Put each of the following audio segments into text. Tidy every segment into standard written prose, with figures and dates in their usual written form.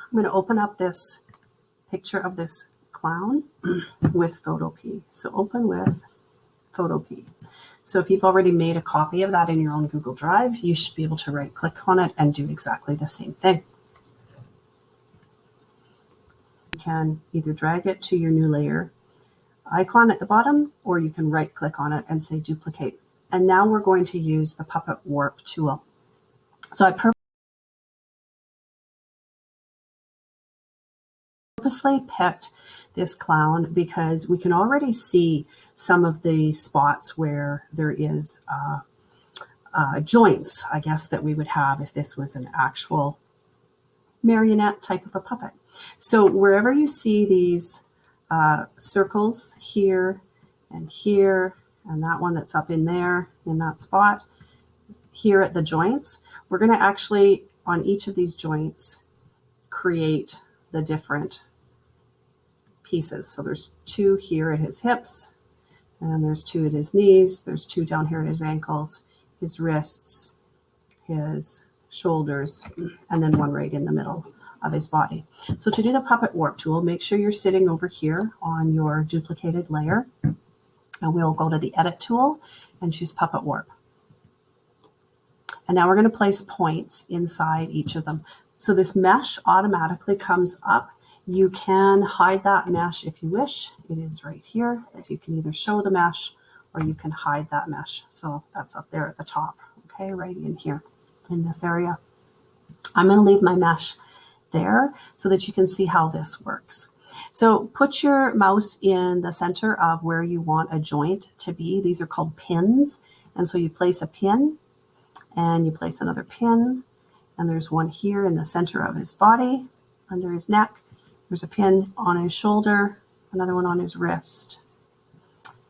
I'm going to open up this picture of this clown with Photopea. So open with Photopea. So if you've already made a copy of that in your own Google Drive, you should be able to right click on it and do exactly the same thing. You can either drag it to your new layer icon at the bottom, or you can right click on it and say duplicate. And now we're going to use the Puppet Warp tool. So I purposely picked this clown because we can already see some of the spots where there is joints, I guess, that we would have if this was an actual marionette type of a puppet. So wherever you see these circles here and that one that's up in there in that spot here at the joints, we're going to actually on each of these joints create the different pieces. So there's 2 here at his hips, and there's 2 at his knees, there's 2 down here at his ankles, his wrists, his shoulders, and then 1 right in the middle of his body. So to do the Puppet Warp tool, make sure you're sitting over here on your duplicated layer, and we'll go to the Edit tool and choose Puppet Warp. And now we're going to place points inside each of them. So this mesh automatically comes up. You can hide that mesh if you wish. It is right here. If you can either show the mesh or you can hide that mesh. So that's up there at the top, okay, right in here in this area. I'm going to leave my mesh there so that you can see how this works. So put your mouse in the center of where you want a joint to be. These are called pins. And so you place a pin and you place another pin, and there's one here in the center of his body, under his neck. There's a pin on his shoulder, another one on his wrist.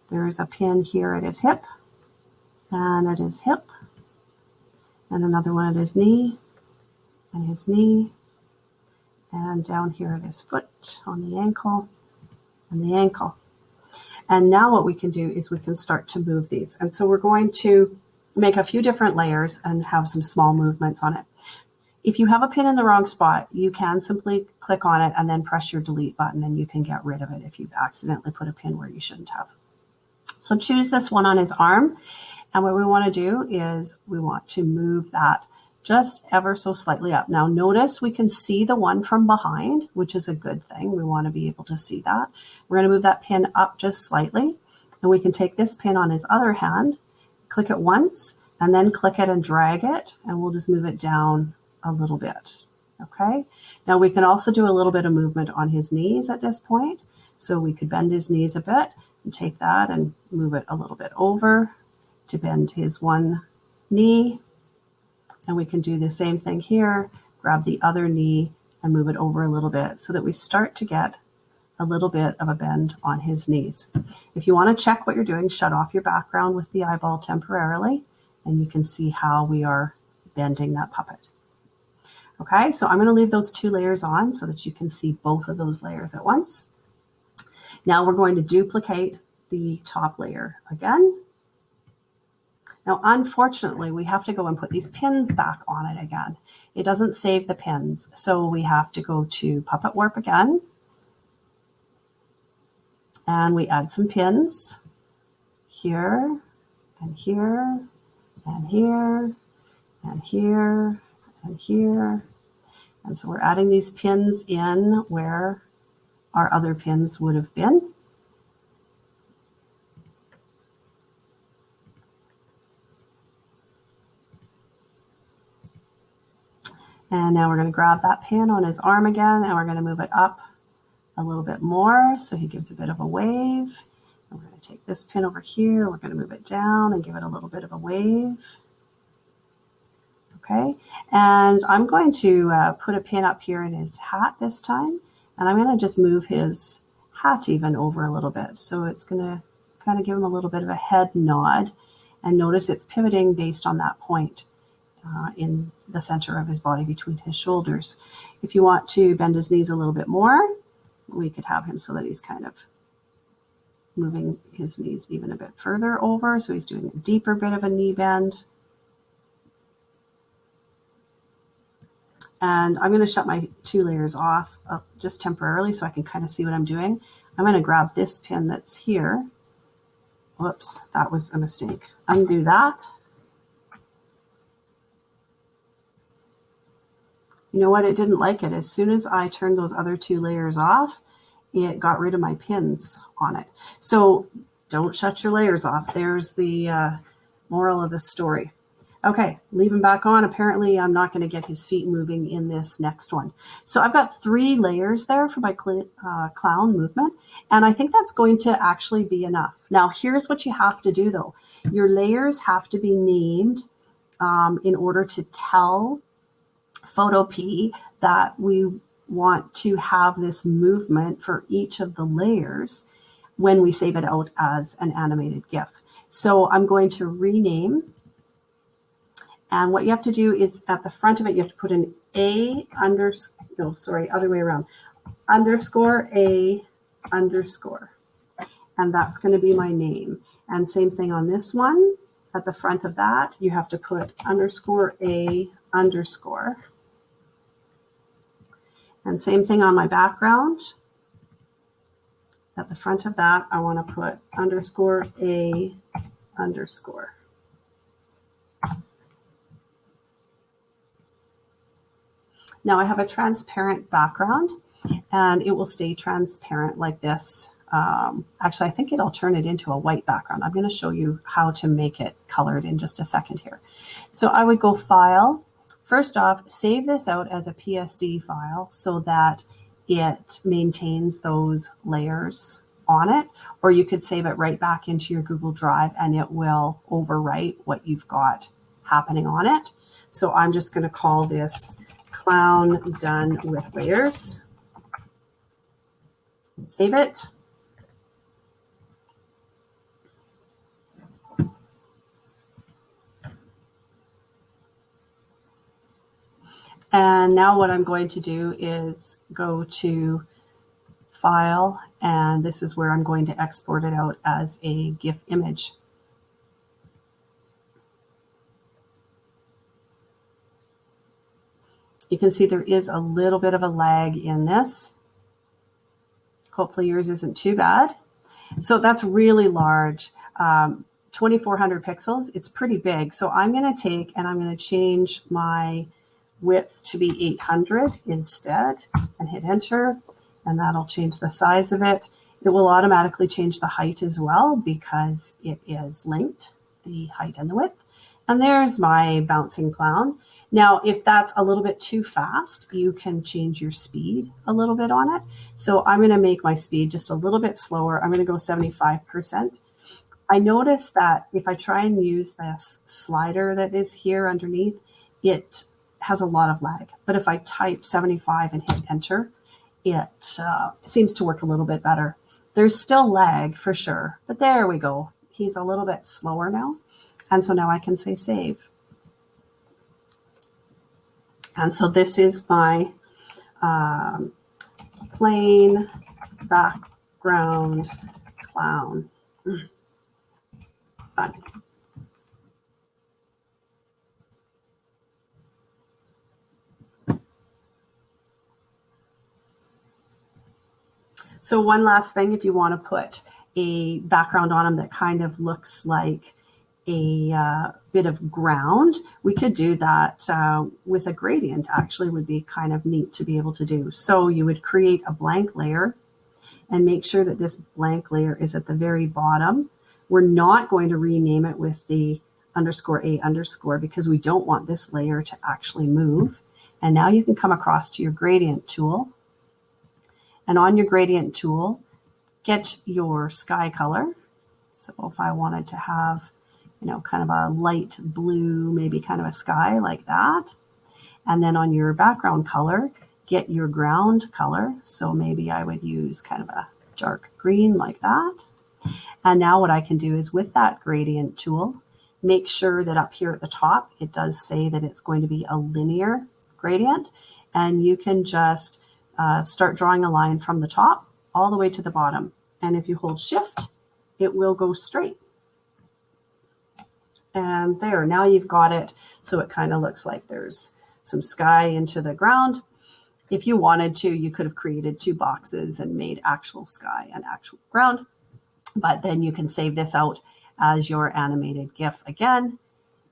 There's a pin here at his hip, and at his hip, and another one at his knee, and down here at his foot, on the ankle, and the ankle. And now what we can do is we can start to move these. And so we're going to make a few different layers and have some small movements on it. If you have a pin in the wrong spot, you can simply click on it and then press your delete button, and you can get rid of it if you've accidentally put a pin where you shouldn't have. So choose this one on his arm, and what we want to do is we want to move that just ever so slightly up. Now notice we can see the one from behind, which is a good thing. We want to be able to see that. We're going to move that pin up just slightly, and we can take this pin on his other hand, click it once, and then click it and drag it, and we'll just move it down a little bit. Okay. Now we can also do a little bit of movement on his knees at this point. So we could bend his knees a bit and take that and move it a little bit over to bend his one knee. And we can do the same thing here, grab the other knee and move it over a little bit so that we start to get a little bit of a bend on his knees. If you want to check what you're doing, shut off your background with the eyeball temporarily, and you can see how we are bending that puppet. Okay, so I'm going to leave those 2 layers on so that you can see both of those layers at once. Now we're going to duplicate the top layer again. Now, unfortunately, we have to go and put these pins back on it again. It doesn't save the pins, so we have to go to Puppet Warp again. And we add some pins here, and here, and here, and here, and here. And so we're adding these pins in where our other pins would have been. And now we're going to grab that pin on his arm again, and we're going to move it up a little bit more so he gives a bit of a wave. And we're going to take this pin over here, we're going to move it down and give it a little bit of a wave. Okay, and I'm going to put a pin up here in his hat this time, and I'm going to just move his hat even over a little bit. So it's going to kind of give him a little bit of a head nod, and notice it's pivoting based on that point in the center of his body between his shoulders. If you want to bend his knees a little bit more, we could have him so that he's kind of moving his knees even a bit further over. So he's doing a deeper bit of a knee bend. And I'm going to shut my 2 layers off just temporarily so I can kind of see what I'm doing. I'm going to grab this pin that's here. Whoops, that was a mistake. Undo that. You know what? It didn't like it. As soon as I turned those other 2 layers off, it got rid of my pins on it. So don't shut your layers off. There's the moral of the story. Okay, leave him back on. Apparently, I'm not going to get his feet moving in this next one. So I've got 3 layers there for my clown movement, and I think that's going to actually be enough. Now, here's what you have to do, though. Your layers have to be named in order to tell Photopea that we want to have this movement for each of the layers when we save it out as an animated GIF. So I'm going to rename. And what you have to do is at the front of it, you have to put an other way around, underscore A underscore. And that's going to be my name. And same thing on this one. At the front of that, you have to put underscore A underscore. And same thing on my background. At the front of that, I want to put underscore A underscore. Now I have a transparent background, and it will stay transparent like this. Actually, I think it'll turn it into a white background. I'm going to show you how to make it colored in just a second here. So I would go File. First off, save this out as a PSD file so that it maintains those layers on it, or you could save it right back into your Google Drive and it will overwrite what you've got happening on it. So I'm just going to call this Clown Done with Layers. Save it. And now what I'm going to do is go to File, and this is where I'm going to export it out as a GIF image. You can see there is a little bit of a lag in this. Hopefully yours isn't too bad. So that's really large, 2,400 pixels. It's pretty big. So I'm going to take and I'm going to change my width to be 800 instead and hit enter, and that'll change the size of it. It will automatically change the height as well because it is linked, the height and the width. And there's my bouncing clown. Now, if that's a little bit too fast, you can change your speed a little bit on it. So I'm going to make my speed just a little bit slower. I'm going to go 75%. I notice that if I try and use this slider that is here underneath, it has a lot of lag. But if I type 75 and hit enter, it seems to work a little bit better. There's still lag for sure, but there we go. He's a little bit slower now. And so now I can say save. And so this is my plain background clown. Fun. So one last thing, if you want to put a background on them that kind of looks like a bit of ground, we could do that with a gradient. Actually would be kind of neat to be able to do. So you would create a blank layer and make sure that this blank layer is at the very bottom. We're not going to rename it with the underscore A underscore because we don't want this layer to actually move. And now you can come across to your gradient tool. And on your gradient tool, get your sky color. So if I wanted to have, you know, kind of a light blue, maybe kind of a sky like that. And then on your background color, get your ground color. So maybe I would use kind of a dark green like that. And now what I can do is with that gradient tool, make sure that up here at the top, it does say that it's going to be a linear gradient. And you can just start drawing a line from the top all the way to the bottom. And if you hold shift, it will go straight. And there, now you've got it. So it kind of looks like there's some sky into the ground. If you wanted to, you could have created 2 boxes and made actual sky and actual ground. But then you can save this out as your animated GIF again.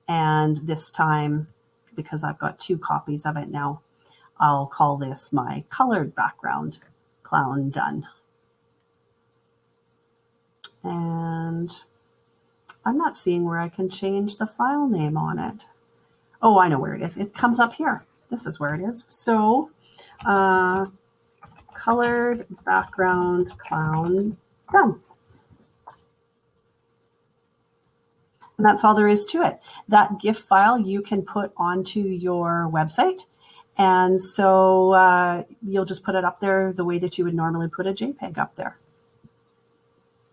And this time, because I've got 2 copies of it now, I'll call this my colored background clown done. And I'm not seeing where I can change the file name on it. Oh, I know where it is. It comes up here. This is where it is. So, colored background clown done. And that's all there is to it. That GIF file you can put onto your website. And so you'll just put it up there the way that you would normally put a JPEG up there.